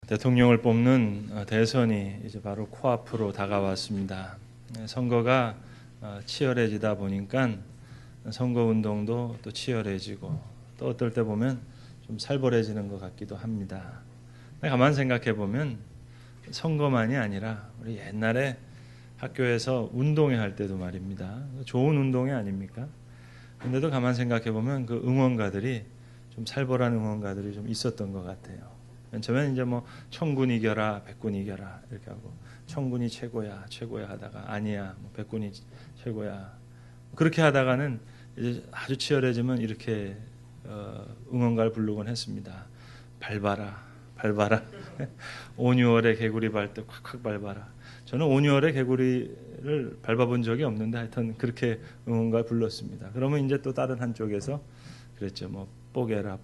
대통령을 뽑는 대선이 이제 바로 코앞으로 다가왔습니다. 선거가 치열해지다 보니까 선거운동도 또 치열해지고 또 어떨 때 보면 좀 살벌해지는 것 같기도 합니다. 가만 생각해 보면 선거만이 아니라 우리 옛날에 학교에서 운동회 할 때도 말입니다. 좋은 운동회 아닙니까? 근데도 가만 생각해 보면 그 응원가들이 좀 살벌한 응원가들이 좀 있었던 것 같아요. 처음엔 이제 뭐 청군 이겨라, 백군 이겨라 이렇게 하고 청군이 최고야 하다가 아니야, 뭐 백군이 최고야 그렇게 하다가는 이제 아주 치열해지면 이렇게 응원가를 부르곤 했습니다. 밟아라. 5, 6월에 개구리 밟을 때 콱콱 밟아라. 저는 5, 6월에 개구리를 밟아본 적이 없는데 하여튼 그렇게 응원가를 불렀습니다. 그러면 이제 또 다른 한쪽에서 그랬죠. 뭐 뽀개라.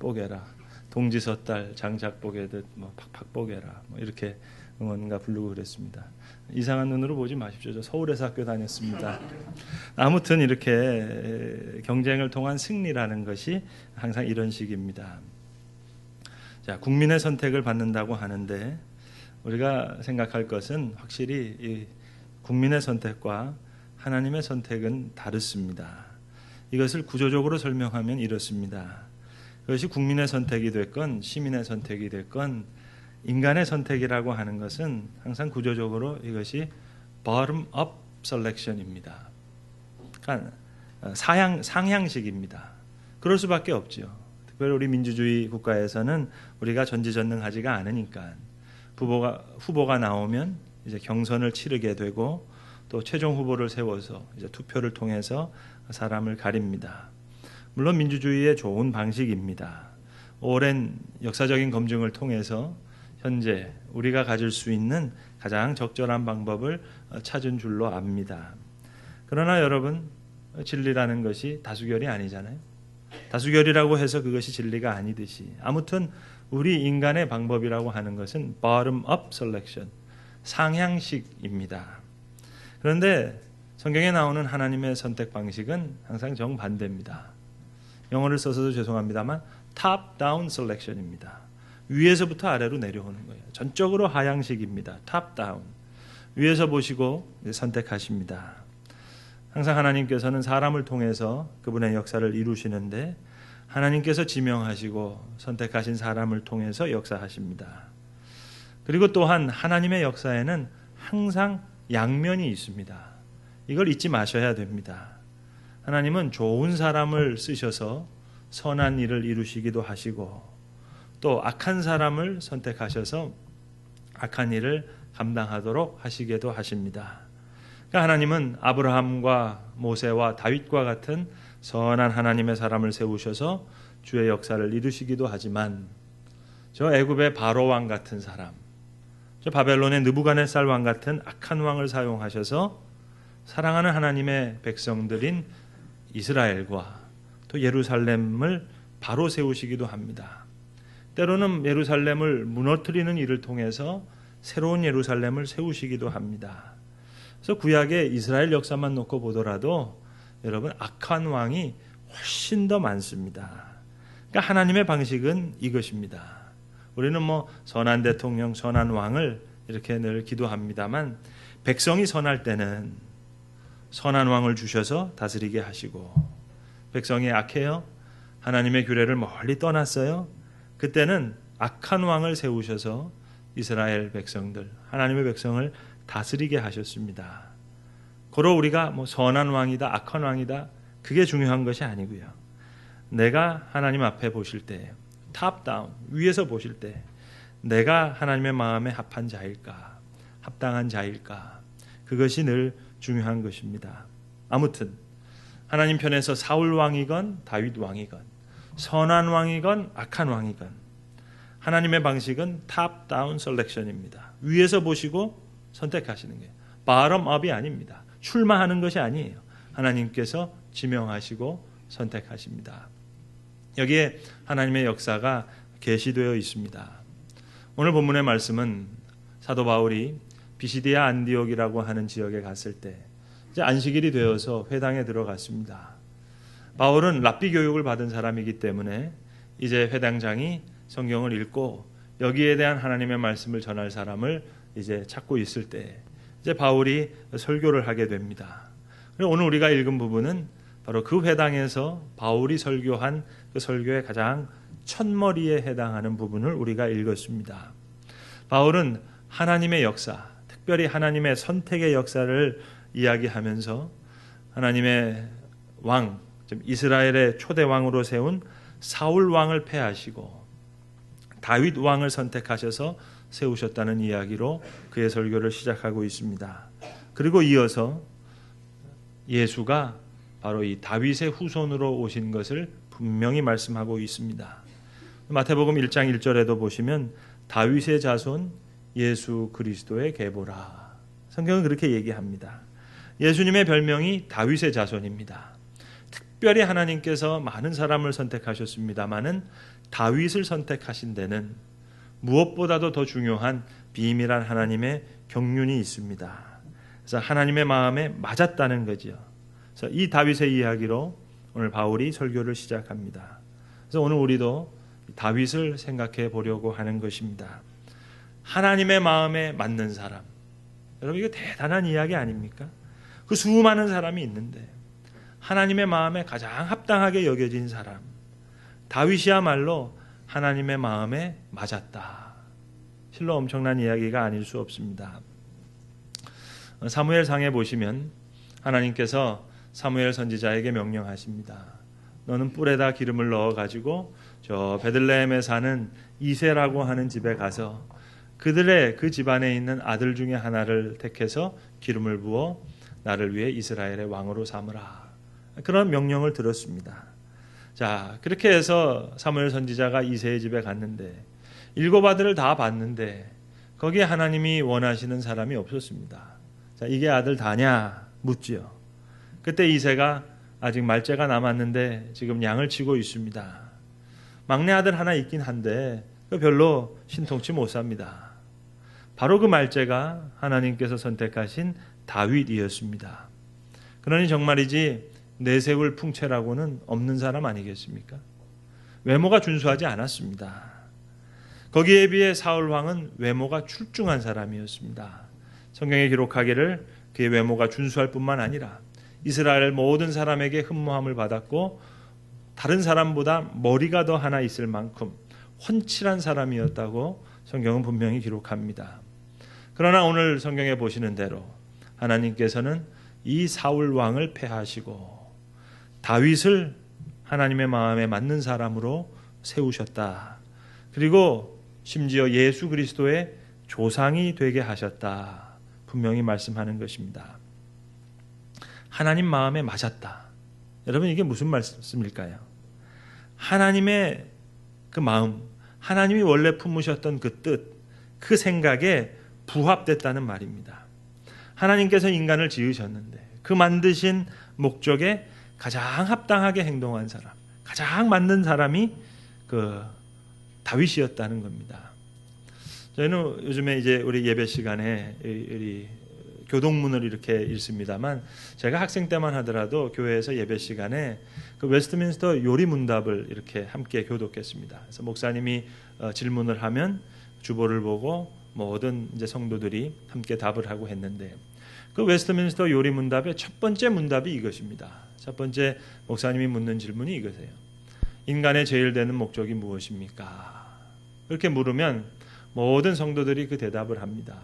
동지 섣달 장작 뽀개듯 뭐 팍팍 뽀개라. 뭐 이렇게 응원가 부르고 그랬습니다. 이상한 눈으로 보지 마십시오. 저 서울에서 학교 다녔습니다. 아무튼 이렇게 경쟁을 통한 승리라는 것이 항상 이런 식입니다. 자, 국민의 선택을 받는다고 하는데 우리가 생각할 것은 확실히 이 국민의 선택과 하나님의 선택은 다릅니다. 이것을 구조적으로 설명하면 이렇습니다. 그것이 국민의 선택이 됐건 시민의 선택이 됐건 인간의 선택이라고 하는 것은 항상 구조적으로 이것이 bottom up selection입니다. 그러니까 상향식입니다. 그럴 수밖에 없죠. 특별히 우리 민주주의 국가에서는 우리가 전지전능하지가 않으니까 후보가 나오면 이제 경선을 치르게 되고 또 최종 후보를 세워서 이제 투표를 통해서 사람을 가립니다. 물론 민주주의의 좋은 방식입니다. 오랜 역사적인 검증을 통해서 현재 우리가 가질 수 있는 가장 적절한 방법을 찾은 줄로 압니다. 그러나 여러분, 진리라는 것이 다수결이 아니잖아요. 다수결이라고 해서 그것이 진리가 아니듯이 아무튼 우리 인간의 방법이라고 하는 것은 bottom up selection, 상향식입니다. 그런데 성경에 나오는 하나님의 선택 방식은 항상 정반대입니다. 영어를 써서도 죄송합니다만 top down selection입니다. 위에서부터 아래로 내려오는 거예요. 전적으로 하향식입니다. top down. 위에서 보시고 선택하십니다. 항상 하나님께서는 사람을 통해서 그분의 역사를 이루시는데 하나님께서 지명하시고 선택하신 사람을 통해서 역사하십니다. 그리고 또한 하나님의 역사에는 항상 양면이 있습니다. 이걸 잊지 마셔야 됩니다. 하나님은 좋은 사람을 쓰셔서 선한 일을 이루시기도 하시고 또 악한 사람을 선택하셔서 악한 일을 감당하도록 하시기도 하십니다. 그러니까 하나님은 아브라함과 모세와 다윗과 같은 선한 하나님의 사람을 세우셔서 주의 역사를 이루시기도 하지만 저 애굽의 바로 왕 같은 사람, 저 바벨론의 느부갓네살 왕 같은 악한 왕을 사용하셔서 사랑하는 하나님의 백성들인 이스라엘과 또 예루살렘을 바로 세우시기도 합니다. 때로는 예루살렘을 무너뜨리는 일을 통해서 새로운 예루살렘을 세우시기도 합니다. 그래서 구약의 이스라엘 역사만 놓고 보더라도 여러분 악한 왕이 훨씬 더 많습니다. 그러니까 하나님의 방식은 이것입니다. 우리는 뭐 선한 대통령, 선한 왕을 이렇게 늘 기도합니다만 백성이 선할 때는 선한 왕을 주셔서 다스리게 하시고 백성이 악해요. 하나님의 규례를 멀리 떠났어요. 그때는 악한 왕을 세우셔서 이스라엘 백성들, 하나님의 백성을 다스리게 하셨습니다. 고로 우리가 뭐 선한 왕이다, 악한 왕이다 그게 중요한 것이 아니고요. 내가 하나님 앞에 보실 때 탑 다운, 위에서 보실 때 내가 하나님의 마음에 합한 자일까, 합당한 자일까 그것이 늘 중요한 것입니다. 아무튼 하나님 편에서 사울 왕이건 다윗 왕이건 선한 왕이건 악한 왕이건 하나님의 방식은 탑 다운 셀렉션입니다. 위에서 보시고 선택하시는 거예요. bottom up이 아닙니다. 출마하는 것이 아니에요. 하나님께서 지명하시고 선택하십니다. 여기에 하나님의 역사가 계시되어 있습니다. 오늘 본문의 말씀은 사도 바울이 비시디아 안디옥이라고 하는 지역에 갔을 때 이제 안식일이 되어서 회당에 들어갔습니다. 바울은 랍비 교육을 받은 사람이기 때문에 이제 회당장이 성경을 읽고 여기에 대한 하나님의 말씀을 전할 사람을 이제 찾고 있을 때 이제 바울이 설교를 하게 됩니다. 그리고 오늘 우리가 읽은 부분은 바로 그 회당에서 바울이 설교한 그 설교의 가장 첫머리에 해당하는 부분을 우리가 읽었습니다. 바울은 하나님의 역사, 특별히 하나님의 선택의 역사를 이야기하면서 하나님의 왕, 이스라엘의 초대 왕으로 세운 사울 왕을 패하시고 다윗 왕을 선택하셔서 세우셨다는 이야기로 그의 설교를 시작하고 있습니다. 그리고 이어서 예수가 바로 이 다윗의 후손으로 오신 것을 분명히 말씀하고 있습니다. 마태복음 1장 1절에도 보시면 다윗의 자손 예수 그리스도의 계보라. 성경은 그렇게 얘기합니다. 예수님의 별명이 다윗의 자손입니다. 특별히 하나님께서 많은 사람을 선택하셨습니다마는 다윗을 선택하신 데는 무엇보다도 더 중요한 비밀한 하나님의 경륜이 있습니다. 그래서 하나님의 마음에 맞았다는 거죠. 그래서 이 다윗의 이야기로 오늘 바울이 설교를 시작합니다. 그래서 오늘 우리도 다윗을 생각해 보려고 하는 것입니다. 하나님의 마음에 맞는 사람. 여러분 이거 대단한 이야기 아닙니까? 그 수많은 사람이 있는데 하나님의 마음에 가장 합당하게 여겨진 사람. 다윗이야말로 하나님의 마음에 맞았다. 실로 엄청난 이야기가 아닐 수 없습니다. 사무엘상에 보시면 하나님께서 사무엘 선지자에게 명령하십니다. 너는 뿔에다 기름을 넣어가지고 저 베들레헴에 사는 이새라고 하는 집에 가서 그들의 그 집안에 있는 아들 중에 하나를 택해서 기름을 부어 나를 위해 이스라엘의 왕으로 삼으라. 그런 명령을 들었습니다. 자, 그렇게 해서 사무엘 선지자가 이새의 집에 갔는데 7 아들을 다 봤는데 거기에 하나님이 원하시는 사람이 없었습니다. 자, 이게 아들 다냐 묻지요. 그때 이새가 아직 말째가 남았는데 지금 양을 치고 있습니다. 막내 아들 하나 있긴 한데 별로 신통치 못 삽니다. 바로 그 말째가 하나님께서 선택하신 다윗이었습니다. 그러니 정말이지 내세울 풍채라고는 없는 사람 아니겠습니까? 외모가 준수하지 않았습니다. 거기에 비해 사울 왕은 외모가 출중한 사람이었습니다. 성경에 기록하기를 그의 외모가 준수할 뿐만 아니라 이스라엘 모든 사람에게 흠모함을 받았고 다른 사람보다 머리가 더 하나 있을 만큼 훤칠한 사람이었다고 성경은 분명히 기록합니다. 그러나 오늘 성경에 보시는 대로 하나님께서는 이 사울 왕을 패하시고 다윗을 하나님의 마음에 맞는 사람으로 세우셨다. 그리고 심지어 예수 그리스도의 조상이 되게 하셨다. 분명히 말씀하는 것입니다. 하나님 마음에 맞았다. 여러분 이게 무슨 말씀일까요? 하나님의 그 마음, 하나님이 원래 품으셨던 그 뜻, 그 생각에 부합됐다는 말입니다. 하나님께서 인간을 지으셨는데 그 만드신 목적에 가장 합당하게 행동한 사람, 가장 맞는 사람이 그 다윗이었다는 겁니다. 저희는 요즘에 이제 우리 예배 시간에 우리 교동문을 이렇게 읽습니다만 제가 학생 때만 하더라도 교회에서 예배 시간에 그 웨스트민스터 요리 문답을 이렇게 함께 교독했습니다. 그래서 목사님이 질문을 하면 주보를 보고 모든 이제 성도들이 함께 답을 하고 했는데 그 웨스트민스터 요리 문답의 첫 번째 문답이 이것입니다. 첫 번째 목사님이 묻는 질문이 이거세요. 인간의 제일 되는 목적이 무엇입니까? 이렇게 물으면 모든 성도들이 그 대답을 합니다.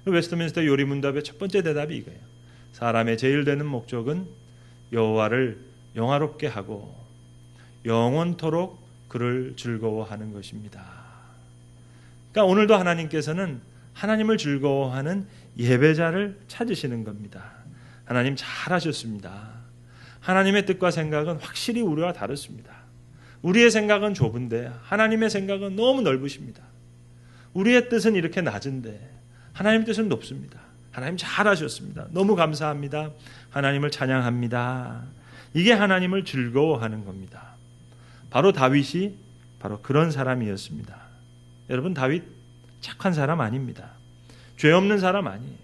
웨스트민스터 요리 문답의 첫 번째 대답이 이거예요. 사람의 제일 되는 목적은 여호와를 영화롭게 하고 영원토록 그를 즐거워하는 것입니다. 그러니까 오늘도 하나님께서는 하나님을 즐거워하는 예배자를 찾으시는 겁니다. 하나님 잘하셨습니다. 하나님의 뜻과 생각은 확실히 우리와 다릅니다. 우리의 생각은 좁은데 하나님의 생각은 너무 넓으십니다. 우리의 뜻은 이렇게 낮은데 하나님의 뜻은 높습니다. 하나님 잘하셨습니다. 너무 감사합니다. 하나님을 찬양합니다. 이게 하나님을 즐거워하는 겁니다. 바로 다윗이 바로 그런 사람이었습니다. 여러분 다윗 착한 사람 아닙니다. 죄 없는 사람 아니에요.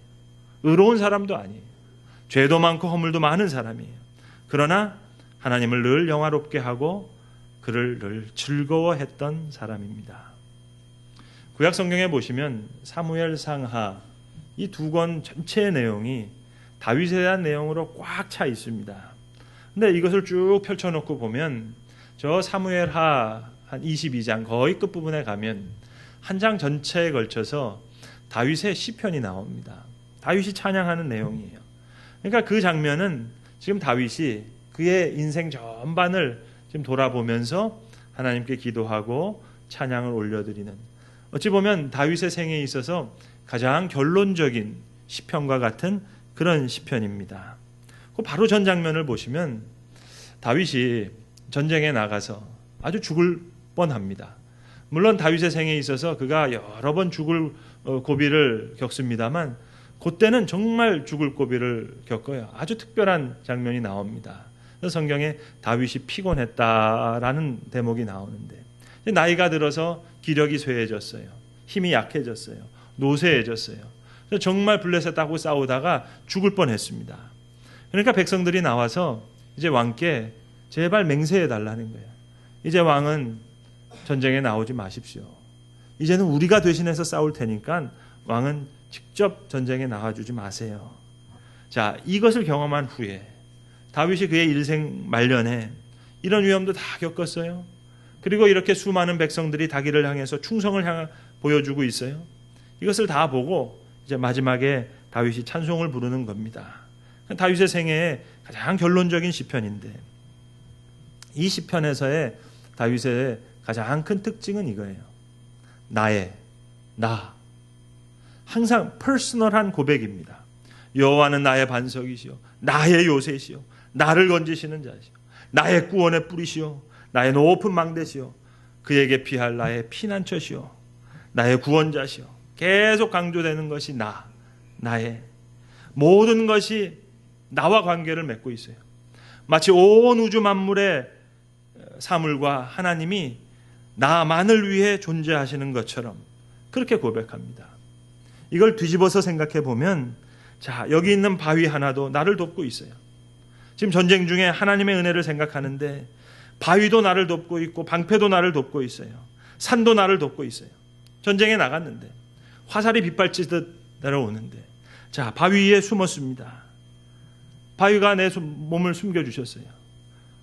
의로운 사람도 아니에요. 죄도 많고 허물도 많은 사람이에요. 그러나 하나님을 늘 영화롭게 하고 그를 늘 즐거워했던 사람입니다. 구약 성경에 보시면 사무엘 상하 이 두 권 전체의 내용이 다윗에 대한 내용으로 꽉 차 있습니다. 근데 이것을 쭉 펼쳐놓고 보면 저 사무엘하 한 22장 거의 끝부분에 가면 한 장 전체에 걸쳐서 다윗의 시편이 나옵니다. 다윗이 찬양하는 내용이에요. 그러니까 그 장면은 지금 다윗이 그의 인생 전반을 지금 돌아보면서 하나님께 기도하고 찬양을 올려드리는, 어찌 보면 다윗의 생에 있어서 가장 결론적인 시편과 같은 그런 시편입니다. 그 바로 전 장면을 보시면 다윗이 전쟁에 나가서 아주 죽을 뻔합니다. 물론 다윗의 생에 있어서 그가 여러 번 죽을 고비를 겪습니다만 그때는 정말 죽을 고비를 겪어요. 아주 특별한 장면이 나옵니다. 그래서 성경에 다윗이 피곤했다라는 대목이 나오는데, 나이가 들어서 기력이 쇠해졌어요. 힘이 약해졌어요. 노쇠해졌어요. 그래서 정말 블레셋하고 싸우다가 죽을 뻔했습니다. 그러니까 백성들이 나와서 이제 왕께 제발 맹세해 달라는 거예요. 이제 왕은 전쟁에 나오지 마십시오. 이제는 우리가 대신해서 싸울 테니까 왕은 직접 전쟁에 나와주지 마세요. 자, 이것을 경험한 후에 다윗이 그의 일생 말년에 이런 위험도 다 겪었어요. 그리고 이렇게 수많은 백성들이 자기를 향해서 충성을 보여주고 있어요. 이것을 다 보고 이제 마지막에 다윗이 찬송을 부르는 겁니다. 다윗의 생애의 가장 결론적인 시편인데, 이 시편에서의 다윗의 가장 큰 특징은 이거예요. 나. 항상 퍼스널한 고백입니다. 여호와는 나의 반석이시요 나의 요새시요 나를 건지시는 자시요 나의 구원의 뿌리시요 나의 높은 망대시요 그에게 피할 나의 피난처시요 나의 구원자시요. 계속 강조되는 것이 나의 모든 것이 나와 관계를 맺고 있어요. 마치 온 우주 만물의 사물과 하나님이 나만을 위해 존재하시는 것처럼 그렇게 고백합니다. 이걸 뒤집어서 생각해 보면, 자, 여기 있는 바위 하나도 나를 돕고 있어요. 지금 전쟁 중에 하나님의 은혜를 생각하는데 바위도 나를 돕고 있고 방패도 나를 돕고 있어요. 산도 나를 돕고 있어요. 전쟁에 나갔는데 화살이 빗발치듯 날아오는데, 자, 바위 위에 숨었습니다. 바위가 내 몸을 숨겨주셨어요.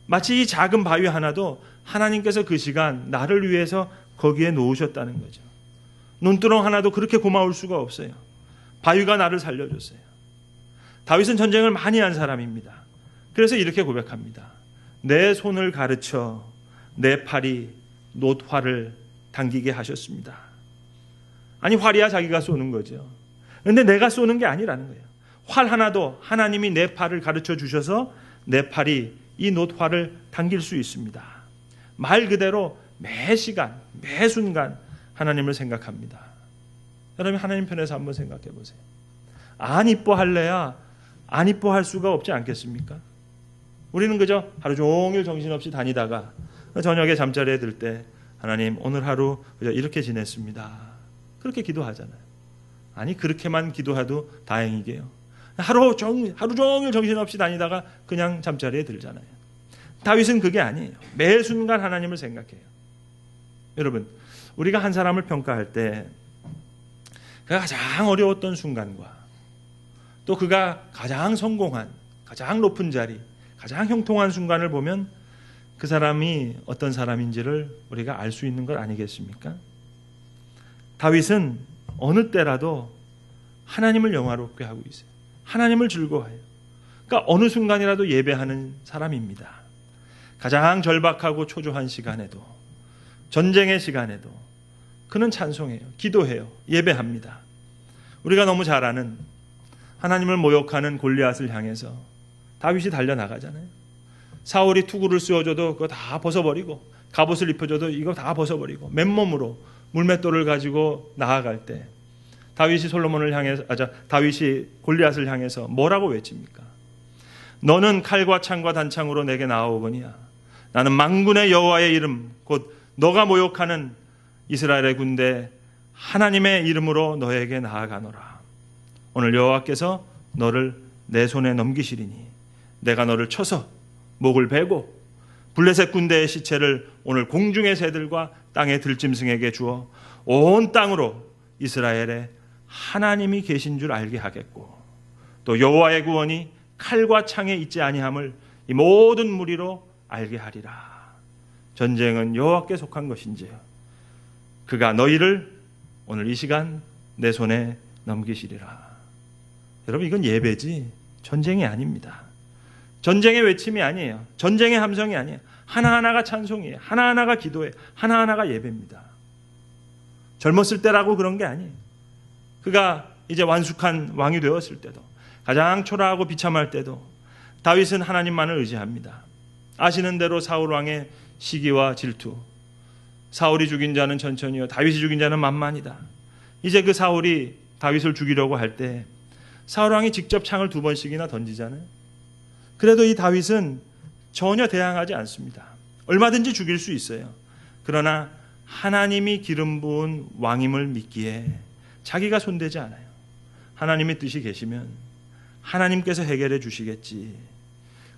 마치 이 작은 바위 하나도 하나님께서 그 시간 나를 위해서 거기에 놓으셨다는 거죠. 논두렁 하나도 그렇게 고마울 수가 없어요. 바위가 나를 살려줬어요. 다윗은 전쟁을 많이 한 사람입니다. 그래서 이렇게 고백합니다. 내 손을 가르쳐 내 팔이 놋활을 당기게 하셨습니다. 아니, 활이야 자기가 쏘는 거죠. 그런데 내가 쏘는 게 아니라는 거예요. 활 하나도 하나님이 내 팔을 가르쳐 주셔서 내 팔이 이 놋활을 당길 수 있습니다. 말 그대로 매 시간, 매 순간 하나님을 생각합니다. 여러분, 하나님 편에서 한번 생각해 보세요. 안 이뻐할래야 안 이뻐할 수가 없지 않겠습니까? 우리는 그저 하루 종일 정신없이 다니다가 저녁에 잠자리에 들 때 하나님 오늘 하루 그저 이렇게 지냈습니다. 그렇게 기도하잖아요. 아니, 그렇게만 기도해도 다행이게요. 하루 종일 정신없이 다니다가 그냥 잠자리에 들잖아요. 다윗은 그게 아니에요. 매 순간 하나님을 생각해요. 여러분, 우리가 한 사람을 평가할 때 그가 가장 어려웠던 순간과 또 그가 가장 성공한, 가장 높은 자리, 가장 형통한 순간을 보면 그 사람이 어떤 사람인지를 우리가 알 수 있는 것 아니겠습니까? 다윗은 어느 때라도 하나님을 영화롭게 하고 있어요. 하나님을 즐거워해요. 그러니까 어느 순간이라도 예배하는 사람입니다. 가장 절박하고 초조한 시간에도, 전쟁의 시간에도 그는 찬송해요. 기도해요. 예배합니다. 우리가 너무 잘 아는 하나님을 모욕하는 골리앗을 향해서 다윗이 달려나가잖아요. 사울이 투구를 씌워줘도 그거 다 벗어버리고, 갑옷을 입혀줘도 이거 다 벗어버리고 맨몸으로 물맷돌을 가지고 나아갈 때 다윗이 다윗이 골리앗을 향해서 뭐라고 외칩니까? 너는 칼과 창과 단창으로 내게 나아오거니와 나는 만군의 여호와의 이름 곧 너가 모욕하는 이스라엘의 군대 하나님의 이름으로 너에게 나아가노라. 오늘 여호와께서 너를 내 손에 넘기시리니 내가 너를 쳐서 목을 베고 블레셋 군대의 시체를 오늘 공중의 새들과 땅의 들짐승에게 주어 온 땅으로 이스라엘에 하나님이 계신 줄 알게 하겠고 또 여호와의 구원이 칼과 창에 있지 아니함을 이 모든 무리로 알게 하리라. 전쟁은 여호와께 속한 것인지요 그가 너희를 오늘 이 시간 내 손에 넘기시리라. 여러분 이건 예배지 전쟁이 아닙니다. 전쟁의 외침이 아니에요. 전쟁의 함성이 아니에요. 하나하나가 찬송이에요. 하나하나가 기도예요. 하나하나가 예배입니다. 젊었을 때라고 그런 게 아니에요. 그가 이제 완숙한 왕이 되었을 때도 가장 초라하고 비참할 때도 다윗은 하나님만을 의지합니다. 아시는 대로 사울 왕의 시기와 질투, 사울이 죽인 자는 천천히요 다윗이 죽인 자는 만만이다. 이제 그 사울이 다윗을 죽이려고 할 때 사울 왕이 직접 창을 2번씩이나 던지잖아요. 그래도 이 다윗은 전혀 대항하지 않습니다. 얼마든지 죽일 수 있어요. 그러나 하나님이 기름 부은 왕임을 믿기에 자기가 손대지 않아요. 하나님의 뜻이 계시면 하나님께서 해결해 주시겠지.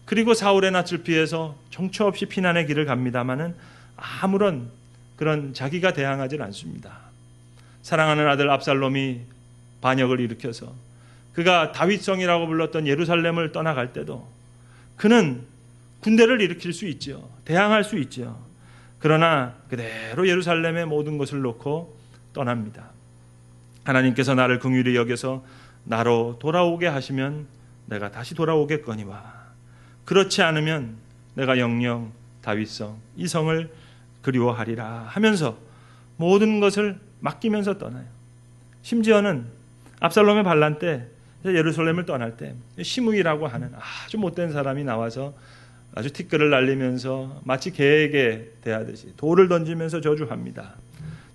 그리고 사울의 낯을 피해서 정처 없이 피난의 길을 갑니다마는 아무런 그런 자기가 대항하지 않습니다. 사랑하는 아들 압살롬이 반역을 일으켜서 그가 다윗성이라고 불렀던 예루살렘을 떠나갈 때도 그는 군대를 일으킬 수 있죠. 대항할 수 있죠. 그러나 그대로 예루살렘의 모든 것을 놓고 떠납니다. 하나님께서 나를 긍휼히 여겨서 나로 돌아오게 하시면 내가 다시 돌아오겠거니와 그렇지 않으면 내가 영영 다윗성 이 성을 그리워하리라 하면서 모든 것을 맡기면서 떠나요. 심지어는 압살롬의 반란 때 예루살렘을 떠날 때 시므이라고 하는 아주 못된 사람이 나와서 아주 티끌을 날리면서 마치 개에게 대하듯이 돌을 던지면서 저주합니다.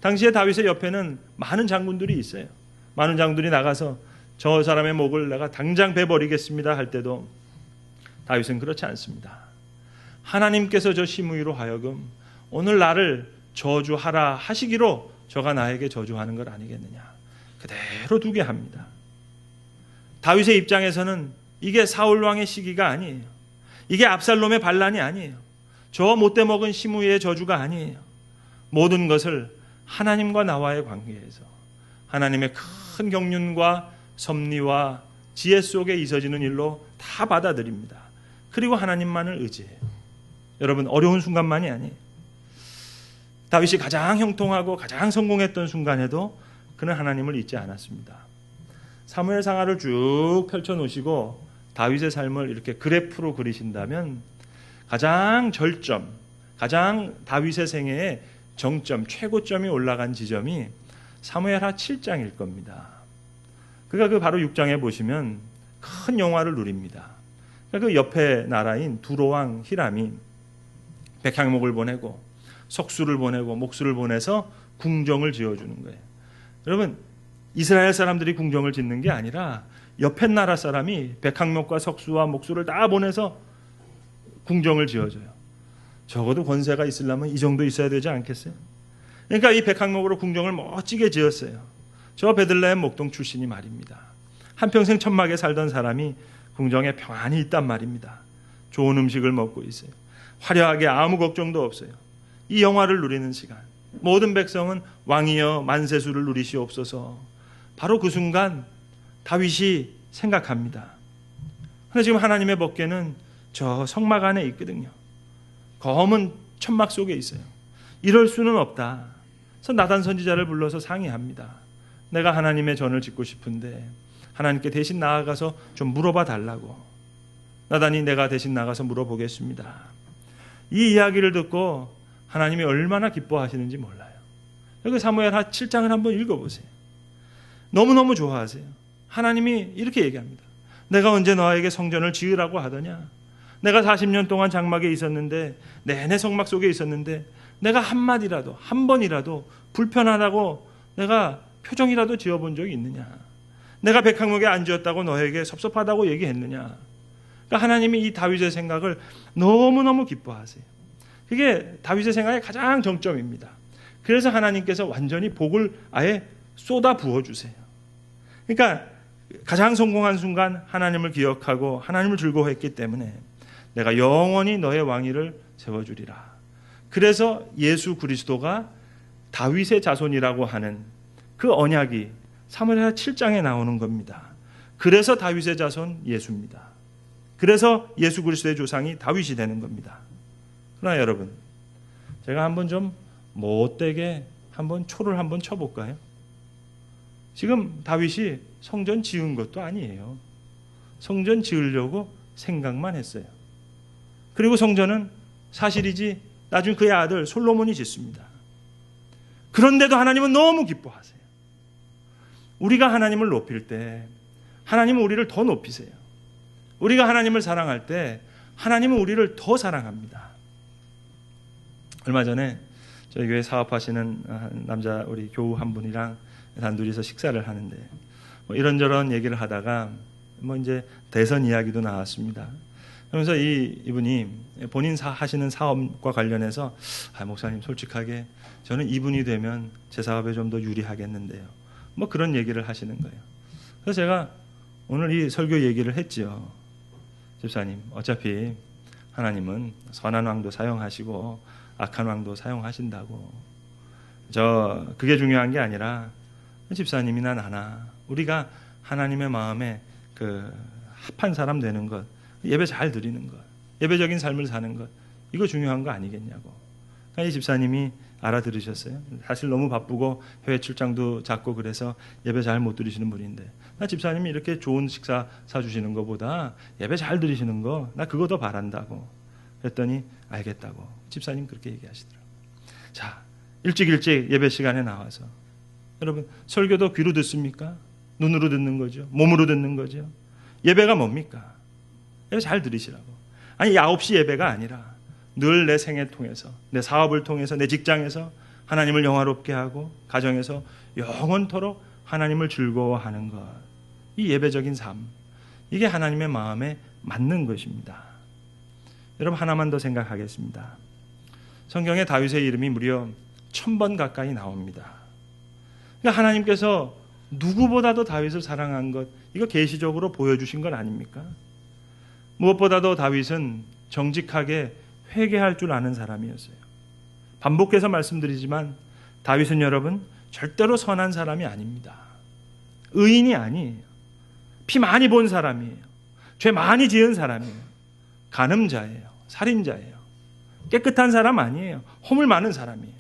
당시에 다윗의 옆에는 많은 장군들이 있어요. 많은 장군들이 나가서 저 사람의 목을 내가 당장 베버리겠습니다 할 때도 다윗은 그렇지 않습니다. 하나님께서 저 시므이로 하여금 오늘 나를 저주하라 하시기로 저가 나에게 저주하는 것 아니겠느냐. 그대로 두게 합니다. 다윗의 입장에서는 이게 사울 왕의 시기가 아니에요. 이게 압살롬의 반란이 아니에요. 저 못돼 먹은 시므이의 저주가 아니에요. 모든 것을 하나님과 나와의 관계에서 하나님의 큰 경륜과 섭리와 지혜 속에 있어지는 일로 다 받아들입니다. 그리고 하나님만을 의지해요. 여러분 어려운 순간만이 아니에요. 다윗이 가장 형통하고 가장 성공했던 순간에도 그는 하나님을 잊지 않았습니다. 사무엘 상하를 쭉 펼쳐놓으시고 다윗의 삶을 이렇게 그래프로 그리신다면 가장 절점, 가장 다윗의 생애의 정점, 최고점이 올라간 지점이 사무엘하 7장일 겁니다. 그가 그 바로 6장에 보시면 큰 영화를 누립니다. 그 옆에 나라인 두로왕 히람이 백향목을 보내고 석수를 보내고 목수를 보내서 궁정을 지어주는 거예요. 여러분 이스라엘 사람들이 궁정을 짓는 게 아니라 옆에 나라 사람이 백향목과 석수와 목수를 다 보내서 궁정을 지어줘요. 적어도 권세가 있으려면 이 정도 있어야 되지 않겠어요? 그러니까 이 백향목으로 궁정을 멋지게 지었어요. 저 베들레헴 목동 출신이 말입니다. 한평생 천막에 살던 사람이 궁정에 평안히 있단 말입니다. 좋은 음식을 먹고 있어요. 화려하게 아무 걱정도 없어요. 이 영화를 누리는 시간 모든 백성은 왕이여 만세수를 누리시옵소서. 바로 그 순간 다윗이 생각합니다. 그런데 지금 하나님의 법궤는 저 성막 안에 있거든요. 검은 천막 속에 있어요. 이럴 수는 없다. 그래서 나단 선지자를 불러서 상의합니다. 내가 하나님의 전을 짓고 싶은데 하나님께 대신 나아가서 좀 물어봐 달라고. 나단이 내가 대신 나가서 물어보겠습니다. 이 이야기를 듣고 하나님이 얼마나 기뻐하시는지 몰라요. 여기 사무엘하 7장을 한번 읽어보세요. 너무너무 좋아하세요. 하나님이 이렇게 얘기합니다. 내가 언제 너에게 성전을 지으라고 하더냐. 내가 40년 동안 장막에 있었는데 내내 성막 속에 있었는데 내가 한마디라도 한 번이라도 불편하다고 내가 표정이라도 지어본 적이 있느냐. 내가 백향목에 앉았다고 너에게 섭섭하다고 얘기했느냐. 그러니까 하나님이 이 다윗의 생각을 너무너무 기뻐하세요. 그게 다윗의 생각의 가장 정점입니다. 그래서 하나님께서 완전히 복을 아예 쏟아 부어주세요. 그러니까 가장 성공한 순간 하나님을 기억하고 하나님을 즐거워했기 때문에 내가 영원히 너의 왕위를 세워주리라. 그래서 예수 그리스도가 다윗의 자손이라고 하는 그 언약이 사무엘하 7장에 나오는 겁니다. 그래서 다윗의 자손 예수입니다. 그래서 예수 그리스도의 조상이 다윗이 되는 겁니다. 그러나 여러분, 제가 한번 좀 못되게 한번 초를 한번 쳐볼까요? 지금 다윗이 성전 지은 것도 아니에요. 성전 지으려고 생각만 했어요. 그리고 성전은 사실이지 나중에 그의 아들 솔로몬이 짓습니다. 그런데도 하나님은 너무 기뻐하세요. 우리가 하나님을 높일 때 하나님은 우리를 더 높이세요. 우리가 하나님을 사랑할 때 하나님은 우리를 더 사랑합니다. 얼마 전에 저희 교회 사업하시는 남자 우리 교우 한 분이랑 단둘이서 식사를 하는데 이런저런 얘기를 하다가 이제 대선 이야기도 나왔습니다. 그러면서 이분이 본인 하시는 사업과 관련해서 목사님 솔직하게 저는 이분이 되면 제 사업에 좀 더 유리하겠는데요. 그런 얘기를 하시는 거예요. 그래서 제가 오늘 이 설교 얘기를 했죠. 집사님, 어차피 하나님은 선한 왕도 사용하시고 악한 왕도 사용하신다고. 그게 중요한 게 아니라 집사님이나 나나 우리가 하나님의 마음에 합한 사람 되는 것, 예배 잘 드리는 것, 예배적인 삶을 사는 것, 이거 중요한 거 아니겠냐고. 그러니까 이 집사님이 알아들으셨어요. 사실 너무 바쁘고 해외 출장도 잦고 그래서 예배 잘 못 드리시는 분인데 나 집사님이 이렇게 좋은 식사 사주시는 것보다 예배 잘 드리시는 거 나 그거 더 바란다고. 그랬더니 알겠다고. 집사님 그렇게 얘기하시더라고요. 자, 일찍 예배 시간에 나와서 여러분 설교도 귀로 듣습니까? 눈으로 듣는 거죠. 몸으로 듣는 거죠. 예배가 뭡니까? 예배 잘 들으시라고. 아니 9시 예배가 아니라 늘 내 생애 통해서 내 사업을 통해서 내 직장에서 하나님을 영화롭게 하고 가정에서 영원토록 하나님을 즐거워하는 것. 이 예배적인 삶. 이게 하나님의 마음에 맞는 것입니다. 여러분 하나만 더 생각하겠습니다. 성경에 다윗의 이름이 무려 1000번 가까이 나옵니다. 그러니까 하나님께서 누구보다도 다윗을 사랑한 것, 이거 계시적으로 보여주신 건 아닙니까? 무엇보다도 다윗은 정직하게 회개할 줄 아는 사람이었어요. 반복해서 말씀드리지만 다윗은 여러분 절대로 선한 사람이 아닙니다. 의인이 아니에요. 피 많이 본 사람이에요. 죄 많이 지은 사람이에요. 간음자예요. 살인자예요. 깨끗한 사람 아니에요. 허물 많은 사람이에요.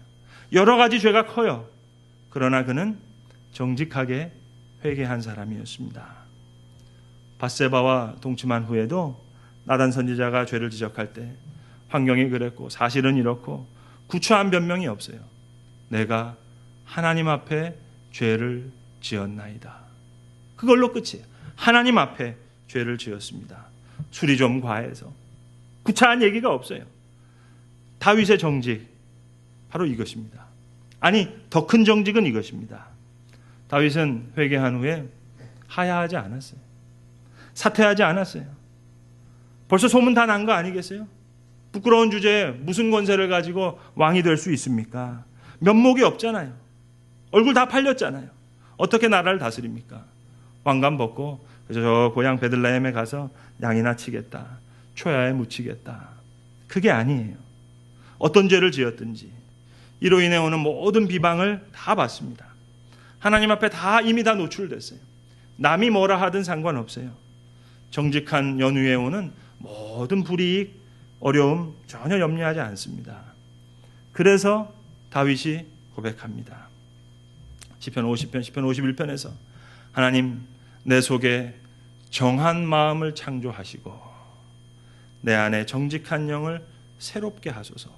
여러 가지 죄가 커요. 그러나 그는 정직하게 회개한 사람이었습니다. 밧세바와 동침한 후에도 나단 선지자가 죄를 지적할 때 환경이 그랬고 사실은 이렇고 구차한 변명이 없어요. 내가 하나님 앞에 죄를 지었나이다. 그걸로 끝이에요. 하나님 앞에 죄를 지었습니다. 술이 좀 과해서. 구차한 얘기가 없어요. 다윗의 정직 바로 이것입니다. 아니 더 큰 정직은 이것입니다. 다윗은 회개한 후에 하야하지 않았어요. 사퇴하지 않았어요. 벌써 소문 다 난 거 아니겠어요? 부끄러운 주제에 무슨 권세를 가지고 왕이 될 수 있습니까? 면목이 없잖아요. 얼굴 다 팔렸잖아요. 어떻게 나라를 다스립니까? 왕관 벗고 저 고향 베들레헴에 가서 양이나 치겠다. 초야에 묻히겠다. 그게 아니에요. 어떤 죄를 지었든지 이로 인해 오는 모든 비방을 다 받습니다. 하나님 앞에 이미 다 노출됐어요. 남이 뭐라 하든 상관없어요. 정직한 연후에 오는 모든 불이익, 어려움 전혀 염려하지 않습니다. 그래서 다윗이 고백합니다. 시편 50편, 시편 51편에서 하나님 내 속에 정한 마음을 창조하시고 내 안에 정직한 영을 새롭게 하소서.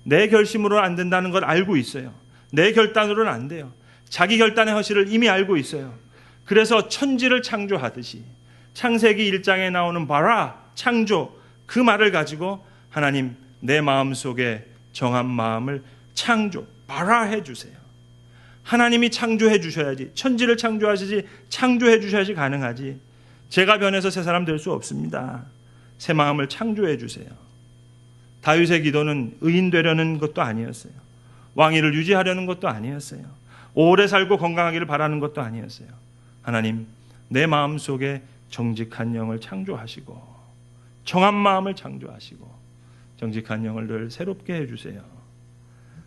내 결심으로는 안 된다는 걸 알고 있어요. 내 결단으로는 안 돼요. 자기 결단의 허실을 이미 알고 있어요. 그래서 천지를 창조하듯이 창세기 1장에 나오는 바라, 창조, 그 말을 가지고 하나님 내 마음속에 정한 마음을 창조, 바라 해주세요. 하나님이 창조해 주셔야지, 천지를 창조하시지 창조해 주셔야지 가능하지. 제가 변해서 새 사람 될 수 없습니다. 새 마음을 창조해 주세요. 다윗의 기도는 의인 되려는 것도 아니었어요. 왕위를 유지하려는 것도 아니었어요. 오래 살고 건강하기를 바라는 것도 아니었어요. 하나님 내 마음속에 정직한 영을 창조하시고 정한 마음을 창조하시고 정직한 영을 늘 새롭게 해주세요.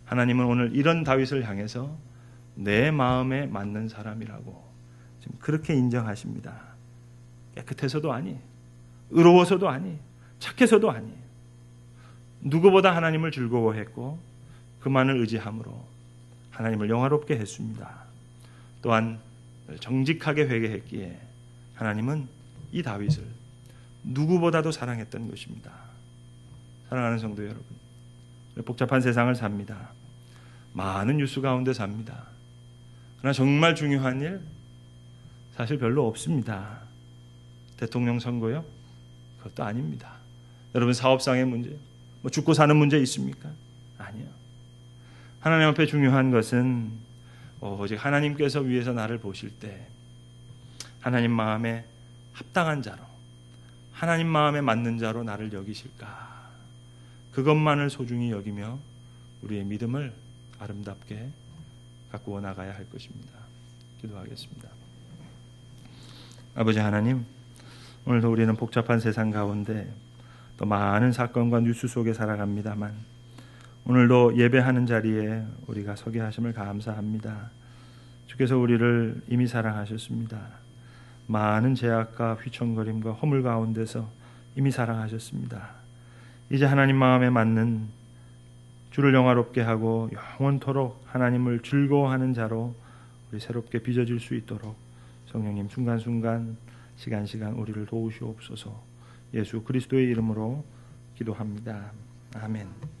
하나님은 오늘 이런 다윗을 향해서 내 마음에 맞는 사람이라고 지금 그렇게 인정하십니다. 깨끗해서도 아니, 의로워서도 아니, 착해서도 아니, 누구보다 하나님을 즐거워했고 그만을 의지함으로 하나님을 영화롭게 했습니다. 또한 정직하게 회개했기에 하나님은 이 다윗을 누구보다도 사랑했던 것입니다. 사랑하는 성도 여러분, 복잡한 세상을 삽니다. 많은 뉴스 가운데 삽니다. 그러나 정말 중요한 일 사실 별로 없습니다. 대통령 선거요? 그것도 아닙니다. 여러분 사업상의 문제, 죽고 사는 문제 있습니까? 아니요. 하나님 앞에 중요한 것은 오직 하나님께서 위에서 나를 보실 때 하나님 마음에 합당한 자로, 하나님 마음에 맞는 자로 나를 여기실까? 그것만을 소중히 여기며 우리의 믿음을 아름답게 가꾸어 나가야 할 것입니다. 기도하겠습니다. 아버지 하나님, 오늘도 우리는 복잡한 세상 가운데 또 많은 사건과 뉴스 속에 살아갑니다만 오늘도 예배하는 자리에 우리가 서게 하심을 감사합니다. 주께서 우리를 이미 사랑하셨습니다. 많은 죄악과 휘청거림과 허물 가운데서 이미 사랑하셨습니다. 이제 하나님 마음에 맞는 주를 영화롭게 하고 영원토록 하나님을 즐거워하는 자로 우리 새롭게 빚어질 수 있도록 성령님 순간순간 시간 우리를 도우시옵소서. 예수 그리스도의 이름으로 기도합니다. 아멘.